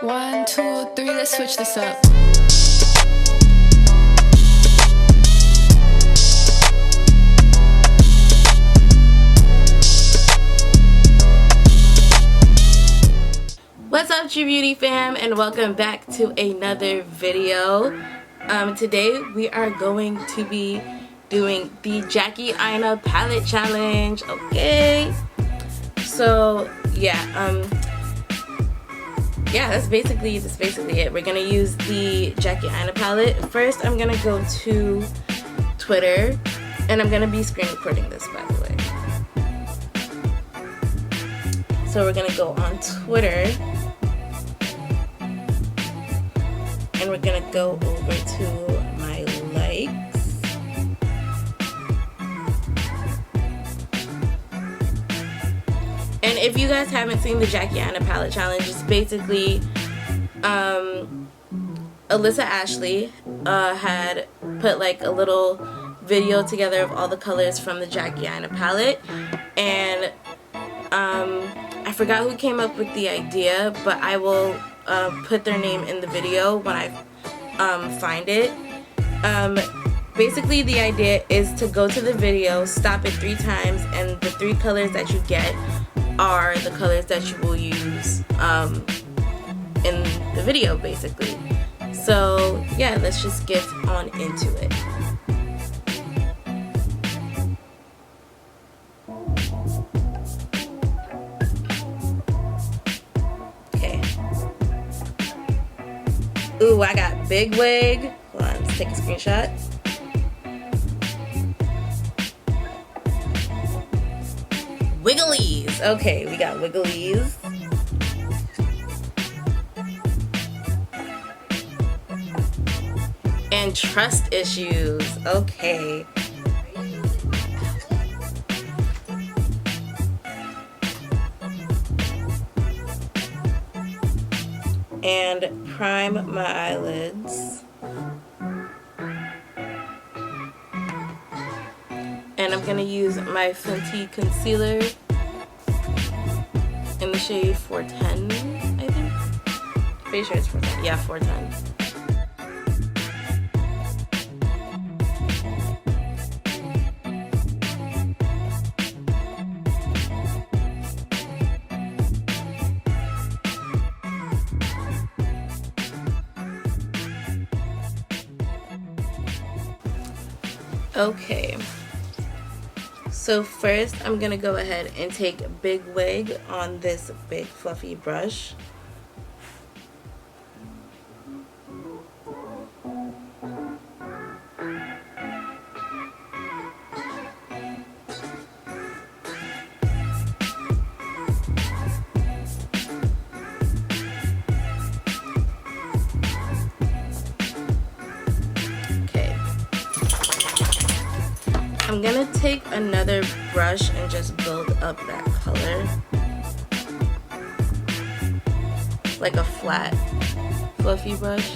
1, 2, 3, let's switch this up. What's up, True Beauty fam, and welcome back to another video. Today we are going to be doing the AINA palette challenge. Okay, so yeah, that's basically it. We're gonna use the AINA palette. First, I'm gonna go to Twitter, and I'm gonna be screen recording this, by the way. So we're gonna go on Twitter, and we're gonna go over to my likes. And if you guys haven't seen the AINA palette challenge, it's basically Alyssa Ashley had put like a little video together of all the colors from the AINA palette, and I forgot who came up with the idea, but I will put their name in the video when I find it. Basically the idea is to go to the video, stop it 3 times, and the 3 colors that you get are the colors that you will use in the video, basically. So yeah, let's just get on into it. Okay. Ooh, I got big wig. Hold on, let's take a screenshot. Wigglies. Okay, we got wigglies. And trust issues. Okay. And prime my eyelids. And I'm gonna use my Fenty concealer in the shade 410, I think. Pretty sure it's 410. Yeah, 410. Okay. So first, I'm gonna go ahead and take a big wig on this big fluffy brush. I'm gonna take another brush and just build up that color. Like a flat, fluffy brush.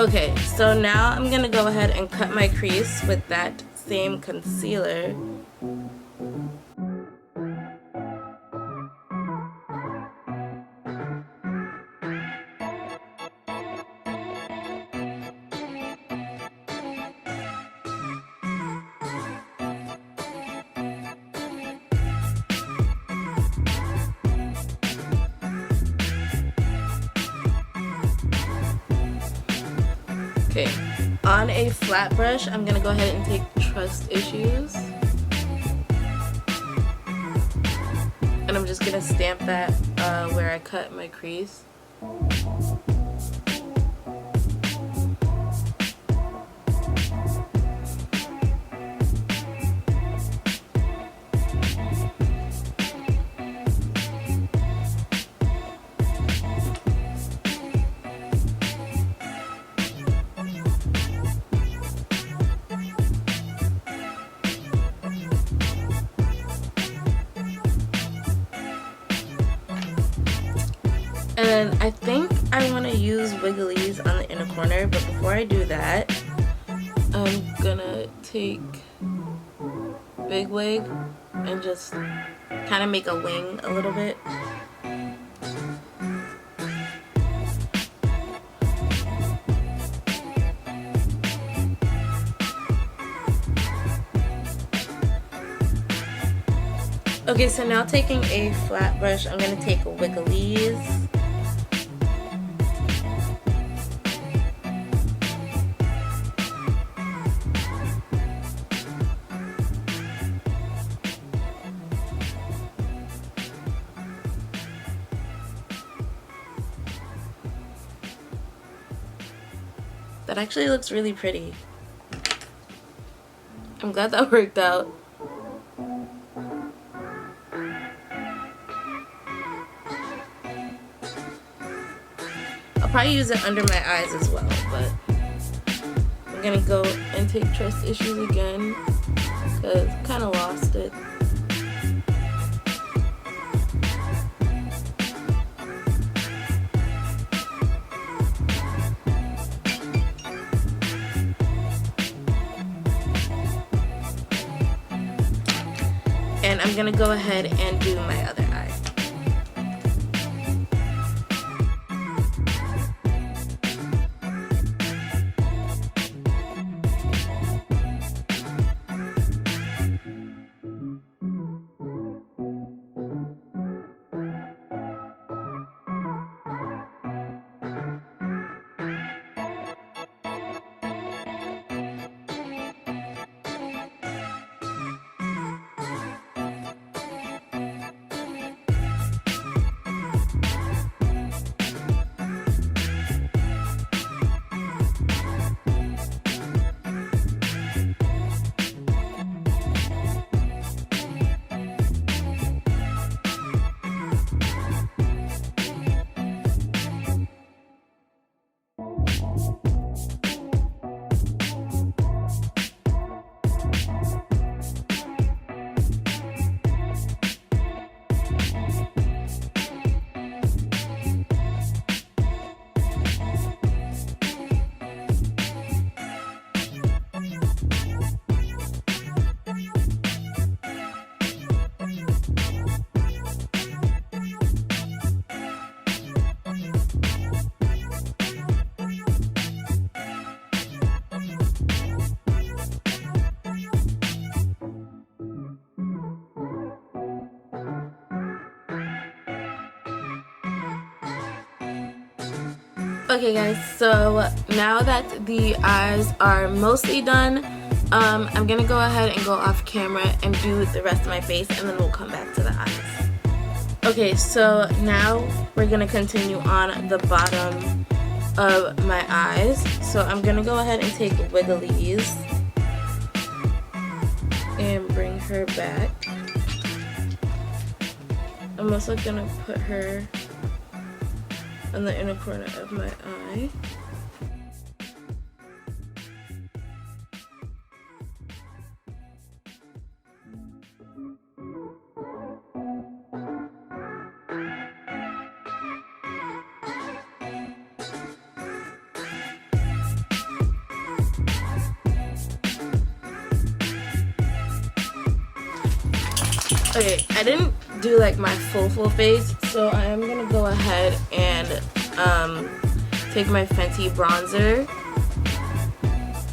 Okay, so now I'm gonna go ahead and cut my crease with that same concealer. Okay, on a flat brush, I'm gonna go ahead and take Trust Issues, and I'm just gonna stamp that where I cut my crease. And I think I want to corner. But before I do that, I'm gonna take Big Wig and just kind of make a wing a little bit. Okay, so now taking a flat brush, I'm going to take Wigglies. That actually looks really pretty. I'm glad that worked out. I'll probably use it under my eyes as well, but I'm gonna go and take Trust Issues again because I kind of lost it. And I'm gonna go ahead and do my other eye. Okay guys, so now that the eyes are mostly done, I'm gonna go ahead and go off camera and do the rest of my face, and then we'll come back to the eyes. Okay, so now we're gonna continue on the bottom of my eyes. So I'm gonna go ahead and take Wigglies and bring her back. I'm also gonna put her on the inner corner of my eye. Okay, I didn't do like my full face, so I am gonna go ahead and take my Fenty bronzer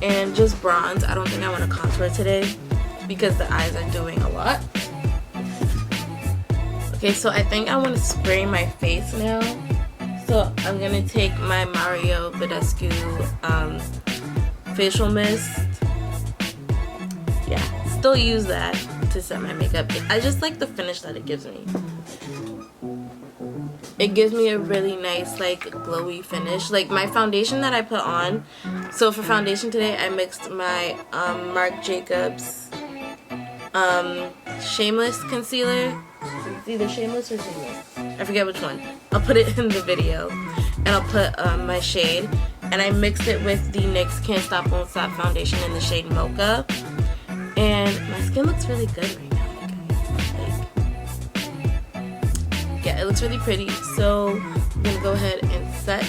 and just bronze. I don't think I want to contour today because the eyes are doing a lot. Okay, so I think I want to spray my face now. So I'm gonna take my Mario Badescu facial mist. Yeah, still use that to set my makeup. I just like the finish that it gives me. It gives me a really nice like glowy finish. Like my foundation that I put on, so for foundation today I mixed my Marc Jacobs Shameless concealer. It's either Shameless or Shameless, I forget which one. I'll put it in the video, and I'll put my shade, and I mixed it with the NYX Can't Stop Won't Stop foundation in the shade Mocha, and my skin looks really good right now. Yeah, it looks really pretty. So I'm gonna go ahead and set.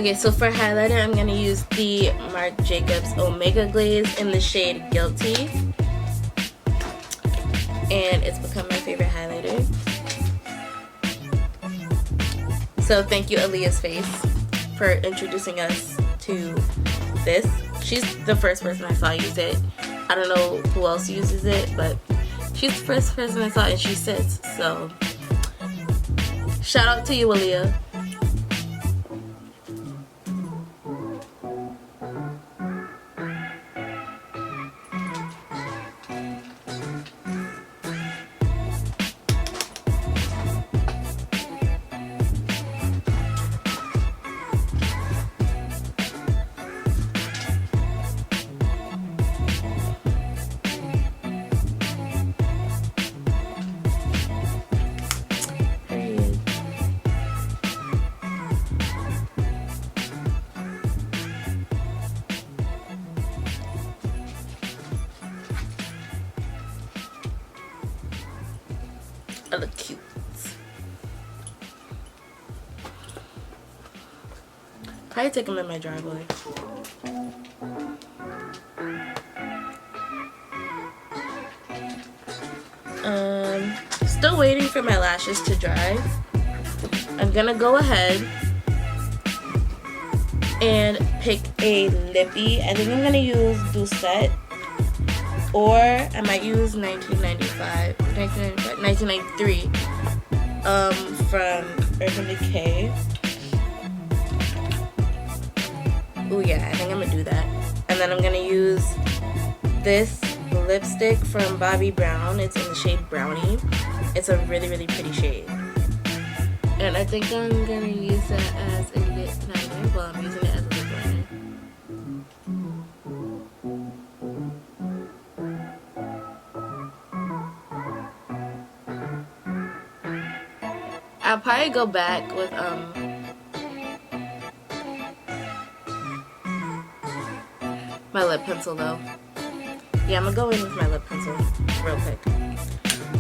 Okay, so for highlighter, I'm gonna use the Marc Jacobs Omega Glaze in the shade Guilty. And it's become my favorite highlighter. So thank you, Aaliyah's Face, for introducing us to this. She's the first person I saw use it. I don't know who else uses it, but she's the first person I saw, and she sits. So shout out to you, Aaliyah. I look cute. Probably take them in my driveway. Still waiting for my lashes to dry. I'm gonna go ahead and pick a lippy. I think I'm gonna use Doucette, or I might use 1993 from Urban Decay. Oh yeah, I think I'm gonna do that. And then I'm gonna use this lipstick from Bobbi Brown. It's in the shade Brownie. It's a really, really pretty shade. And I think I'm gonna use that as a lip liner. Well, I'm using it as a lip liner. I'll probably go back with my lip pencil though. Yeah, I'm gonna go in with my lip pencil real quick.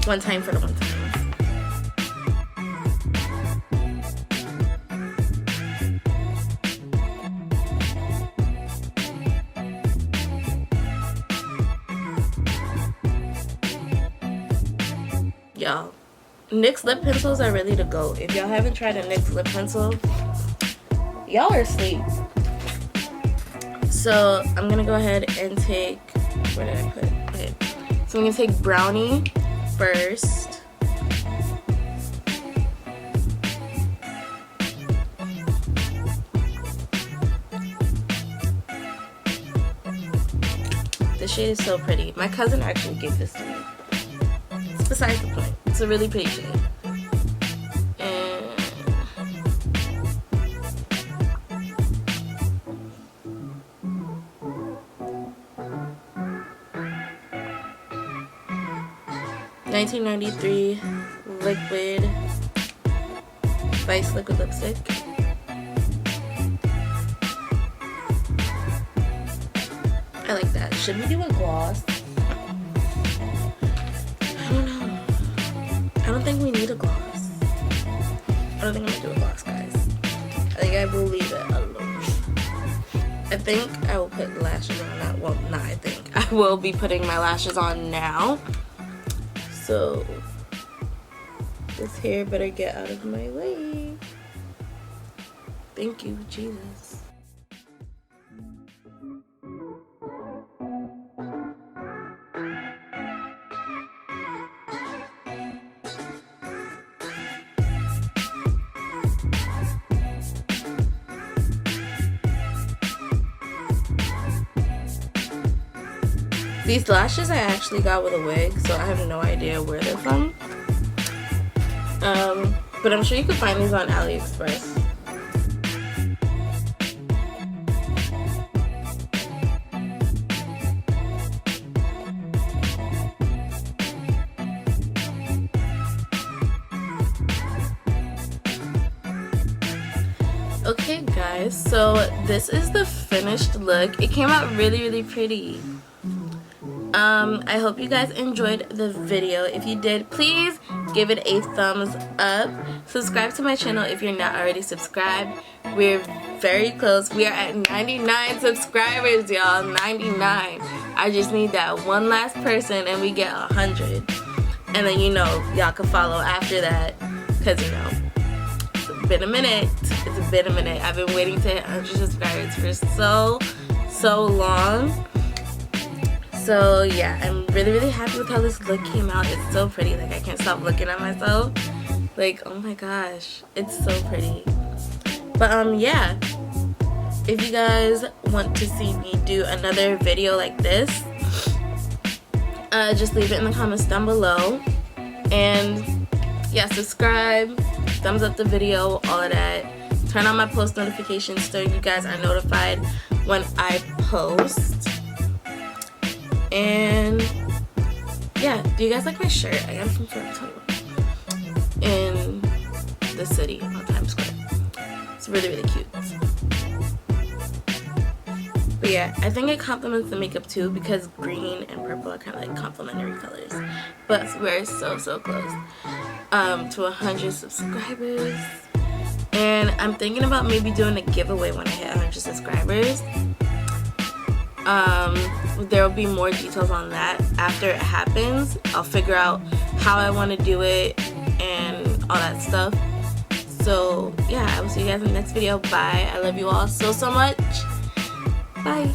One time for the one time. Y'all, NYX lip pencils are really the GOAT. If y'all haven't tried a NYX lip pencil, y'all are asleep. So I'm gonna go ahead and take, where did I put it? Okay. So I'm gonna take Brownie first. The shade is so pretty. My cousin actually gave this to me. It's besides the point. It's a really pretty shade. And 1993 liquid Vice liquid lipstick. I like that. Should we do a gloss? I don't know. I don't think we need a gloss. I don't think I'm gonna do a gloss, guys. I think I will leave it alone. I think I will put lashes on that. Well, not I think. I will be putting my lashes on now. So this hair better get out of my way. Thank you, Jesus. These lashes I actually got with a wig, so I have no idea where they're from. But I'm sure you can find these on AliExpress. Okay guys, so this is the finished look. It came out really, really pretty. I hope you guys enjoyed the video. If you did, please give it a thumbs up. Subscribe to my channel if you're not already subscribed. We're very close. We are at 99 subscribers, y'all. 99. I just need that one last person and we get 100. And then, you know, y'all can follow after that. Because, you know, it's been a minute. It's been a minute. I've been waiting to hit 100 subscribers for so long. So yeah, I'm really happy with how this look came out. It's so pretty. Like, I can't stop looking at myself. Like, oh my gosh, it's so pretty. But yeah, if you guys want to see me do another video like this, just leave it in the comments down below. And yeah, subscribe, thumbs up the video, all of that. Turn on my post notifications so you guys are notified when I post. And yeah, do you guys like my shirt? I got it from Forever 21 in the city on Times Square. It's really cute. But yeah, I think it complements the makeup too because green and purple are kind of like complementary colors. But we're so close to 100 subscribers. And I'm thinking about maybe doing a giveaway when I hit 100 subscribers. There will be more details on that after it happens. I'll figure out how I want to do it and all that stuff. So yeah, I will see you guys in the next video. Bye. I love you all so much. Bye.